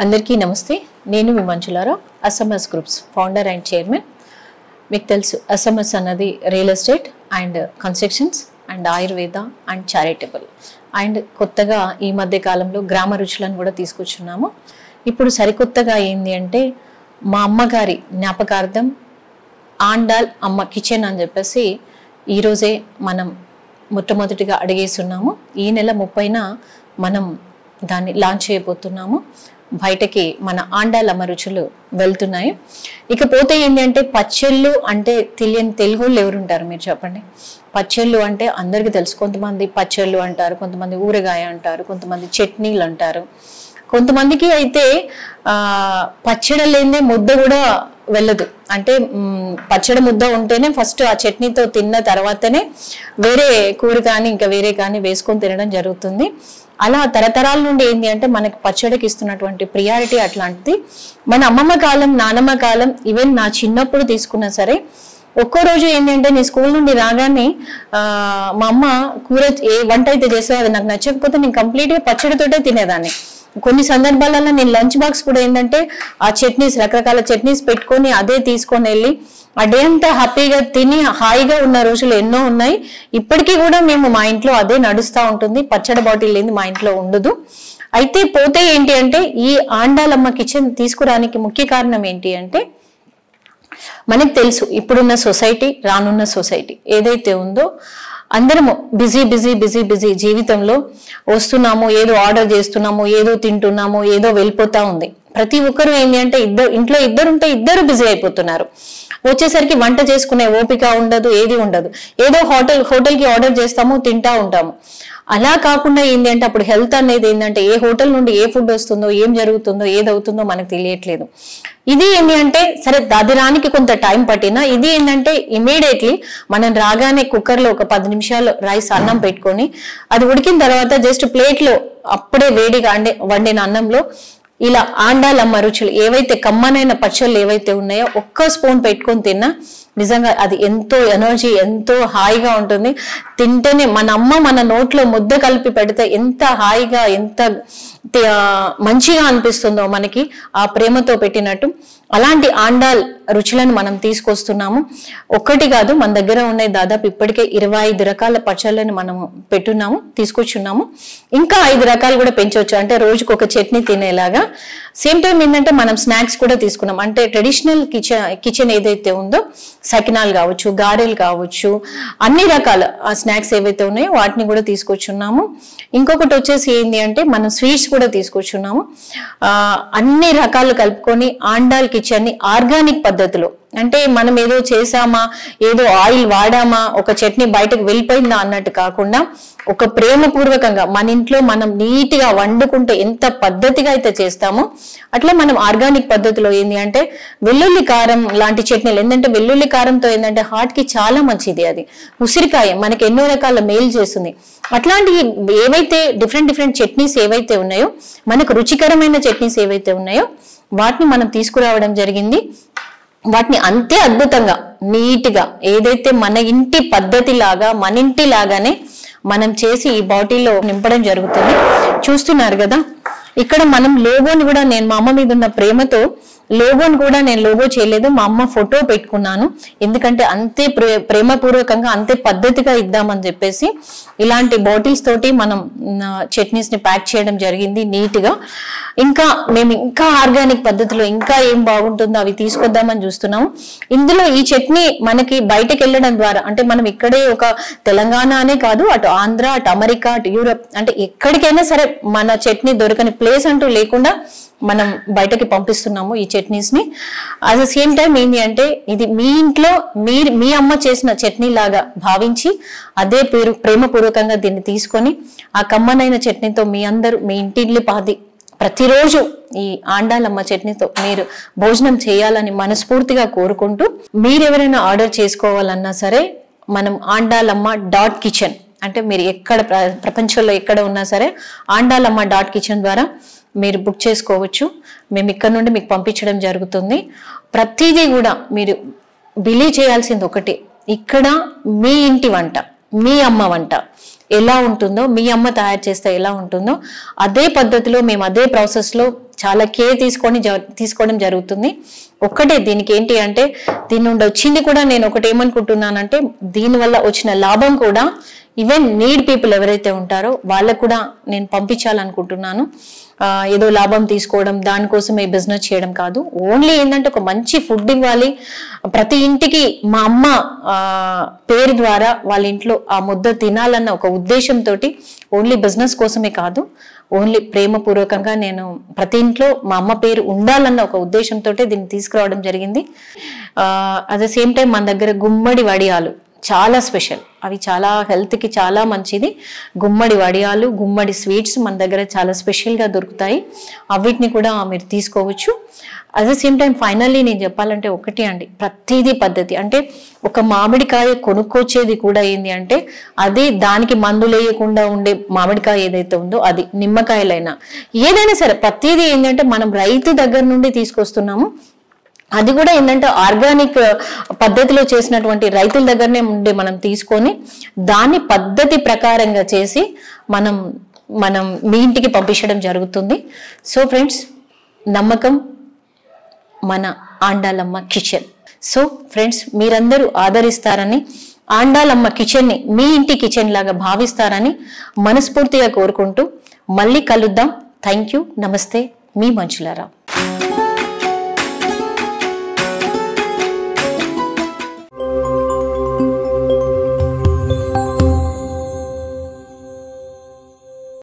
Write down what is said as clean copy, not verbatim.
అందరికీ నమస్తే. నేను మీ మంచులారావు, SMS groups founder and chairman. మీకు తెలుసు SMS అన్నది real estate and constructions and Ayurveda and charitable and కొత్తగా ఈ మధ్య కాలంలో గ్రామ రుచులను కూడా తీసుకొచ్చున్నాము. ఇప్పుడు సరికొత్తగా ఏంది అంటే మా అమ్మగారి జ్ఞాపకార్థం ఆండాల్ అమ్మ కిచెన్ అని చెప్పేసి ఈరోజే మనం మొట్టమొదటిగా అడిగేస్తున్నాము. ఈ నెల 30న మనం దాన్ని లాంచ్ చేయబోతున్నాము. బయటకి మన ఆండాల్ అమ్మ రుచులు వెళ్తున్నాయి. ఇకపోతే ఏంటి అంటే పచ్చళ్ళు అంటే తెలియని తెలుగుళ్ళు ఎవరుంటారు మీరు చెప్పండి. పచ్చళ్ళు అంటే అందరికీ తెలుసు. కొంతమంది పచ్చళ్ళు అంటారు, కొంతమంది ఊరగాయ అంటారు, కొంతమంది చట్నీలు అంటారు. కొంతమందికి అయితే పచ్చడి లేదే ముద్ద కూడా వెళ్ళదు. అంటే పచ్చడి ముద్ద ఉంటేనే ఫస్ట్ ఆ చట్నీతో తిన్న తర్వాతనే వేరే కూర కానీ ఇంకా వేరే కానీ వేసుకొని తినడం జరుగుతుంది. అలా తరతరాల నుండి ఏంటి అంటే మనకి పచ్చడికి ఇస్తున్నటువంటి ప్రియారిటీ అట్లాంటిది. మన అమ్మమ్మ కాలం, నానమ్మ కాలం, ఈవెన్ నా చిన్నప్పుడు తీసుకున్నా సరే ఒక్కో రోజు ఏంటంటే నేను స్కూల్ నుండి రాగానే మా అమ్మ కూర ఏ వంట అయితే చేస్తే అది నాకు నచ్చకపోతే నేను కంప్లీట్గా పచ్చడితోటే తినేదాన్ని. కొన్ని సందర్భాలలో నేను లంచ్ బాక్స్ కూడా ఏంటంటే ఆ చట్నీస్, రకరకాల చట్నీస్ పెట్టుకొని అదే తీసుకొని వెళ్ళి ఆ డే అంతా హ్యాపీగా తిని హాయిగా ఉన్న రోజులు ఎన్నో ఉన్నాయి. ఇప్పటికీ కూడా మేము మా ఇంట్లో అదే నడుస్తూ ఉంటుంది. పచ్చడి బాటిల్ లేని మా ఇంట్లో ఉండదు. అయితే పోతే ఏంటి అంటే ఈ ఆండాలమ్మ కిచెన్ తీసుకురానికి ముఖ్య కారణం ఏంటి అంటే మనకు తెలుసు ఇప్పుడున్న సొసైటీ, రానున్న సొసైటీ ఏదైతే ఉందో అందరము బిజీ బిజీ బిజీ బిజీ జీవితంలో వస్తున్నాము, ఏదో ఆర్డర్ చేస్తున్నాము, ఏదో తింటున్నాము, ఏదో వెళ్ళిపోతా ఉంది. ప్రతి ఒక్కరు ఏంటి అంటే ఇంట్లో ఇద్దరు ఉంటే ఇద్దరు బిజీ అయిపోతున్నారు. వచ్చేసరికి వంట చేసుకునే ఓపిక ఉండదు, ఏది ఉండదు. ఏదో హోటల్కి ఆర్డర్ చేస్తాము, తింటా ఉంటాము. అలా కాకుండా ఏంటి అంటే అప్పుడు హెల్త్ అనేది ఏంటంటే ఏ హోటల్ నుండి ఏ ఫుడ్ వస్తుందో, ఏం జరుగుతుందో, ఏదవుతుందో మనకు తెలియట్లేదు. ఇది ఏంటి అంటే సరే దాదిరానికి కొంత టైం పట్టినా ఇది ఏంటంటే ఇమీడియట్లీ మనం రాగానే కుక్కర్లో ఒక 10 నిమిషాలు రైస్ అన్నం పెట్టుకొని అది ఉడికిన తర్వాత జస్ట్ ప్లేట్లో అప్పుడే వేడిగా వండిన అన్నంలో ఇలా ఆండాలమ్మ రుచులు ఏవైతే కమ్మనైన పచ్చళ్ళు ఏవైతే ఉన్నాయో ఒక్క స్పూన్ పెట్టుకొని తిన్నా నిజంగా అది ఎంతో ఎనర్జీ, ఎంతో హాయిగా ఉంటుంది. తింటేనే మన అమ్మ మన నోట్లో ముద్ద కలిపి పెడితే ఎంత హాయిగా, ఎంత మంచిగా అనిపిస్తుందో మనకి ఆ ప్రేమతో పెట్టినట్టు. అలాంటి ఆండాల్ రుచులను మనం తీసుకొస్తున్నాము. ఒక్కటి కాదు, మన దగ్గర ఉన్నాయి దాదాపు ఇప్పటికే 25 రకాల పచ్చళ్ళని మనం తీసుకొచ్చున్నాము. ఇంకా 5 రకాలు కూడా పెంచవచ్చు, అంటే రోజుకు ఒక చట్నీ తినేలాగా. సేమ్ టైం ఏంటంటే మనం స్నాక్స్ కూడా తీసుకున్నాం. అంటే ట్రెడిషనల్ కిచెన్ ఏదైతే ఉందో సకినాలు కావచ్చు, గారెలు కావచ్చు, అన్ని రకాల స్నాక్స్ ఏవైతే ఉన్నాయో వాటిని కూడా తీసుకొచ్చున్నాము. ఇంకొకటి వచ్చేసి ఏంటి అంటే మనం స్వీట్స్ కూడా తీసుకొచ్చున్నాము. అన్ని రకాలు కలుపుకొని ఆండాల్ కిచెన్ ని ఆర్గానిక్ పద్ధతిలో, అంటే మనం ఏదో చేసామా, ఏదో ఆయిల్ వాడామా, ఒక చట్నీ బయటకు వెళ్ళిపోయిందా అన్నట్టు కాకుండా ఒక ప్రేమపూర్వకంగా మన ఇంట్లో మనం నీట్ గా వండుకుంటే ఎంత పద్ధతిగా అయితే చేస్తామో అట్లా మనం ఆర్గానిక్ పద్ధతిలో ఏంటి అంటే వెల్లుల్లి కారం లాంటి చట్నీలు. ఏంటంటే వెల్లుల్లి కారంతో ఏంటంటే హార్ట్ కి చాలా మంచిది. అది ఉసిరికాయ మనకి ఎన్నో రకాల మేలు చేస్తుంది. అట్లాంటి ఏవైతే డిఫరెంట్ చట్నీస్ ఏవైతే ఉన్నాయో, మనకు రుచికరమైన చట్నీస్ ఏవైతే ఉన్నాయో వాటిని మనం తీసుకురావడం జరిగింది. వాటిని అంతే అద్భుతంగా నీట్గా ఏదైతే మన ఇంటి పద్ధతి లాగా, మన ఇంటి లాగానే మనం చేసి ఈ బాటిల్లో నింపడం జరుగుతుంది. చూస్తున్నారు కదా, ఇక్కడ మనం లోగోని కూడా నేను మా అమ్మ మీద ఉన్న ప్రేమతో లోగోని కూడా నేను లోగో చేయలేదు, మా అమ్మ ఫోటో పెట్టుకున్నాను. ఎందుకంటే అంతే ప్రేమపూర్వకంగా, అంతే పద్ధతిగా ఇద్దామని చెప్పేసి ఇలాంటి బాటిల్స్ తోటి మనం చట్నీస్ ని ప్యాక్ చేయడం జరిగింది నీట్ గా. ఇంకా మేము ఇంకా ఆర్గానిక్ పద్ధతిలో ఇంకా ఏం బాగుంటుందో అవి తీసుకొద్దామని చూస్తున్నాము. ఇందులో ఈ చట్నీ మనకి బయటకు వెళ్ళడం ద్వారా, అంటే మనం ఇక్కడే ఒక తెలంగాణ అనే కాదు, అటు ఆంధ్ర, అటు అమెరికా, అటు యూరప్, అంటే ఎక్కడికైనా సరే మన చట్నీ దొరకని ప్లేస్ అంటూ లేకుండా మనం బయటకి పంపిస్తున్నాము ఈ చట్నీస్ ని. అట్ ద సేమ్ టైం ఏంటి అంటే ఇది మీ ఇంట్లో మీ అమ్మ చేసిన చట్నీ లాగా భావించి అదే ప్రేమపూర్వకంగా దీన్ని తీసుకొని ఆ కమ్మనైన చట్నీతో మీ అందరూ మీ ఇంటిల్లి పాది ప్రతిరోజు ఈ ఆండాలమ్మ చట్నీతో మీరు భోజనం చేయాలని మనస్ఫూర్తిగా కోరుకుంటూ, మీరెవరైనా ఆర్డర్ చేసుకోవాలన్నా సరే మనం ఆండాలమ్మ.కిచెన్, అంటే మీరు ఎక్కడ ప్రపంచంలో ఎక్కడ ఉన్నా సరే ఆండాలమ్మ.కిచెన్ ద్వారా మీరు బుక్ చేసుకోవచ్చు. మేము ఇక్కడ నుండి మీకు పంపించడం జరుగుతుంది. ప్రతిదీ కూడా మీరు బిలీవ్ చేయాల్సింది ఒకటి, ఇక్కడ మీ ఇంటి వంట, మీ అమ్మ వంట ఎలా ఉంటుందో, మీ అమ్మ తయారు చేస్తే ఎలా ఉంటుందో అదే పద్ధతిలో మేము అదే ప్రాసెస్లో చాలా కేర్ తీసుకోవడం జరుగుతుంది. ఒక్కటే దీనికి ఏంటి అంటే, దీని నుండి వచ్చింది కూడా నేను ఒకటి ఏమనుకుంటున్నానంటే, దీనివల్ల వచ్చిన లాభం కూడా ఈవెన్ నీడ్ పీపుల్ ఎవరైతే ఉంటారో వాళ్ళకు కూడా నేను పంపించాలనుకుంటున్నాను. ఏదో లాభం తీసుకోవడం, దానికోసమే బిజినెస్ చేయడం కాదు. ఓన్లీ ఏంటంటే ఒక మంచి ఫుడ్ ఇవ్వాలి ప్రతి ఇంటికి, మా అమ్మ పేరు ద్వారా వాళ్ళ ఇంట్లో ఆ ముద్ద తినాలన్న ఒక ఉద్దేశంతో, ఓన్లీ బిజినెస్ కోసమే కాదు, ఓన్లీ ప్రేమపూర్వకంగా నేను ప్రతి ఇంట్లో మా అమ్మ పేరు ఉండాలన్న ఒక ఉద్దేశంతో దీన్ని తీసుకురావడం జరిగింది. అట్ ద సేమ్ టైం మన దగ్గర గుమ్మడి వడియాలు చాలా స్పెషల్, అవి చాలా హెల్త్కి చాలా మంచిది. గుమ్మడి వడియాలు, గుమ్మడి స్వీట్స్ మన దగ్గర చాలా స్పెషల్గా దొరుకుతాయి. అవిటిని కూడా మీరు తీసుకోవచ్చు. At the same time finally నేను చెప్పాలంటే ఒకటి అండి, ప్రతిదీ పద్ధతి. అంటే ఒక మామిడికాయ కొనుక్కొచ్చేది కూడా ఏంది అంటే, అది దానికి మందులు వేయకుండా ఉండే మామిడికాయ ఏదైతే ఉందో అది, నిమ్మకాయలైనా ఏదైనా సరే ప్రతిదీ ఏంటంటే మనం రైతు దగ్గర నుండి తీసుకొస్తున్నాము. అది కూడా ఏంటంటే ఆర్గానిక్ పద్ధతిలో చేసినటువంటి రైతుల దగ్గరనే ఉండి మనం తీసుకొని దాన్ని పద్ధతి ప్రకారంగా చేసి మనం మీ ఇంటికి పంపించడం జరుగుతుంది. సో ఫ్రెండ్స్, నమ్మకం మన ఆండాలమ్మ కిచెన్. సో ఫ్రెండ్స్, మీరందరూ ఆదరిస్తారని, ఆండాలమ్మ కిచెన్ని మీ ఇంటి కిచెన్ లాగా భావిస్తారని మనస్ఫూర్తిగా కోరుకుంటూ మళ్ళీ కలుద్దాం. Thank you. నమస్తే. మీ మంజులారావు.